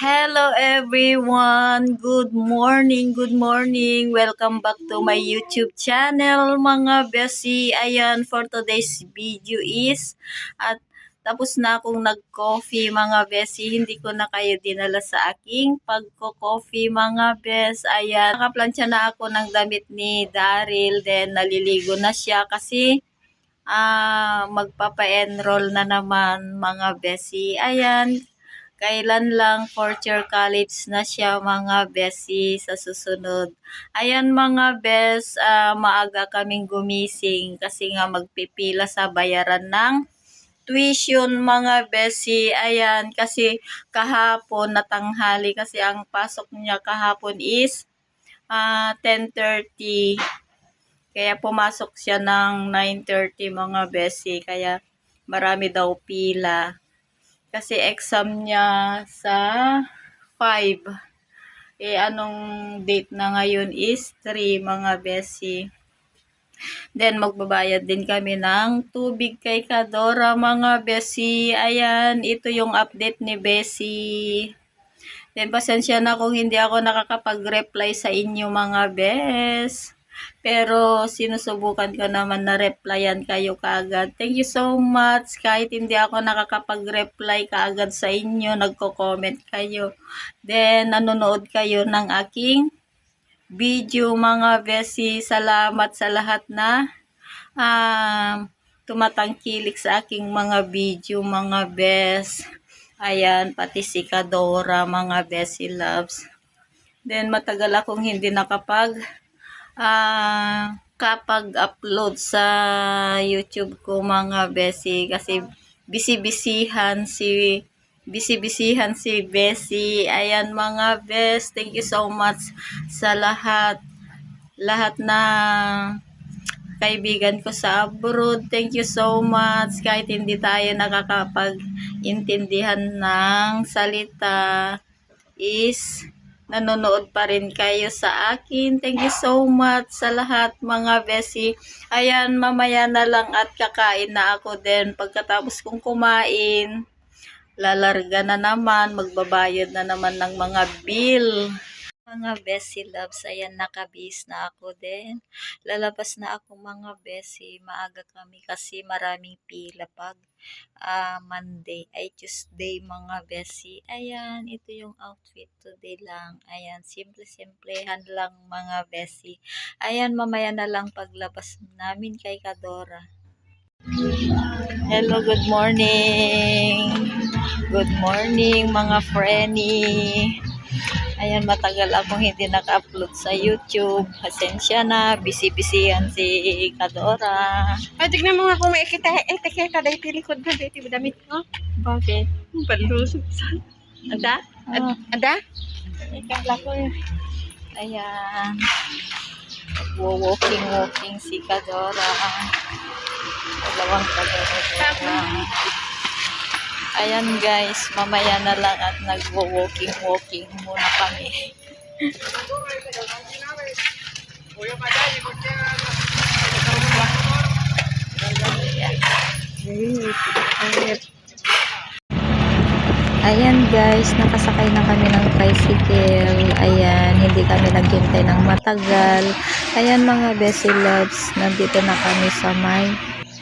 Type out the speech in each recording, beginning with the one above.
Hello everyone! Good morning, good morning! Welcome back to my YouTube channel mga besi. Ayan, for today's video is at tapos na akong nag-coffee mga besi. Hindi ko na kayo dinala sa aking pagko-coffee mga bes. Ayan, nakaplansya na ako ng damit ni Daryl. Then naliligo na siya kasi magpapa-enroll na naman mga besi. Ayan, kailan lang fourth year college na siya mga besi sa susunod. Ayan mga bes, maaga kaming gumising kasi nga magpipila sa bayaran ng tuition mga besi. Ayan, kasi kahapon natanghali kasi ang pasok niya kahapon is 10:30. Kaya pumasok siya ng 9:30 mga besi. Kaya marami daw pila. Kasi exam niya sa 5. Anong date na ngayon is 3 mga besi. Then magbabayad din kami ng tubig kay Kadora mga besi. Ayan, ito yung update ni Besi. Then pasensya na kung hindi ako nakakapag-reply sa inyo mga bes. Pero sinusubukan ko naman na replyan kayo kaagad. Thank you so much. Kahit hindi ako nakakapag-reply kaagad sa inyo, nagko-comment kayo. Then nanonood kayo ng aking video mga besi. Salamat sa lahat na tumatangkilik sa aking mga video mga bes. Ayan, pati si Kadora mga besi loves. Then matagal akong hindi kapag-upload sa YouTube ko mga besi kasi busy-busyhan si Besi. Ayan mga bes, thank you so much sa lahat na kaibigan ko sa abroad. Thank you so much. Kahit hindi tayo nakakapag-intindihan ng salita is nanonood pa rin kayo sa akin. Thank you so much sa lahat mga besi. Ayan, mamaya na lang at kakain na ako din. Pagkatapos kong kumain, lalarga na naman, magbabayad na naman ng mga bill. Mga besi loves, ayan, nakabis na ako din. Lalabas na ako mga besi. Maaga kami kasi maraming pila pag Tuesday mga besi. Ayan, ito yung outfit today lang. Ayan, simple-simplehan lang mga besi. Ayan, mamaya na lang paglabas namin kay Kadora. Hello, good morning. Good morning mga frenny. Ayan, matagal akong hindi naka-upload sa YouTube. Pasensya na, busy-busy yan si Kadora. Ay, tignan mo nga kung may etiketa dahil pilikod na dahil damit ko. Bakit? Palusot sa... Ada? Ada? Ikala ko yun. Ayan. Walking si Kadora. Dalawang Kadora. Ayan guys, mamaya na lang at nagwo-walking muna kami. Ayan guys, nakasakay na kami ng tricycle. Ayan, hindi kami naghintay ng matagal. Ayan mga besi loves, nandito na kami sa may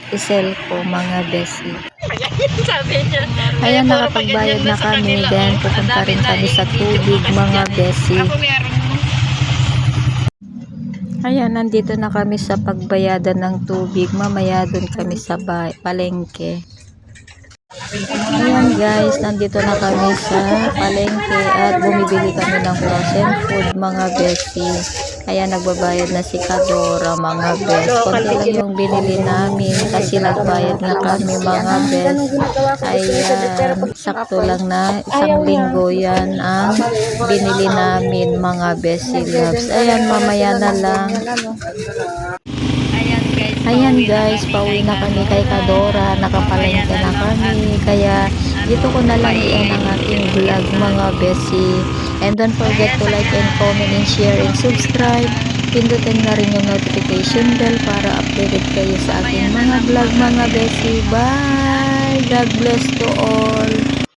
Iselco mga besi. Ayan, nakapagbayad na kami. Then pupunta rin kami sa tubig mga besi. Ayan, nandito na kami sa pagbayadan ng tubig. Mamaya dun kami sa palengke. Ayan guys, nandito na kami sa palengke at bumibili kami ng frozen food mga besi. Ayan, nagbabayad na si Kadora mga bes. Konti lang yung binili namin kasi nagbayad na kami mga bes. Ayan, sakto lang na isang linggo yan ang binili namin mga besi loves. Ayan, mamaya na lang. Ayan guys, pauwi na kami kay Kadora, nakapalengke na kami, kaya dito ko na lang iyan ang ating vlog mga besi. And don't forget to like and comment and share and subscribe. Pindutin na rin yung notification bell para updated kayo sa aking mga vlog mga besi. Bye! God bless to all!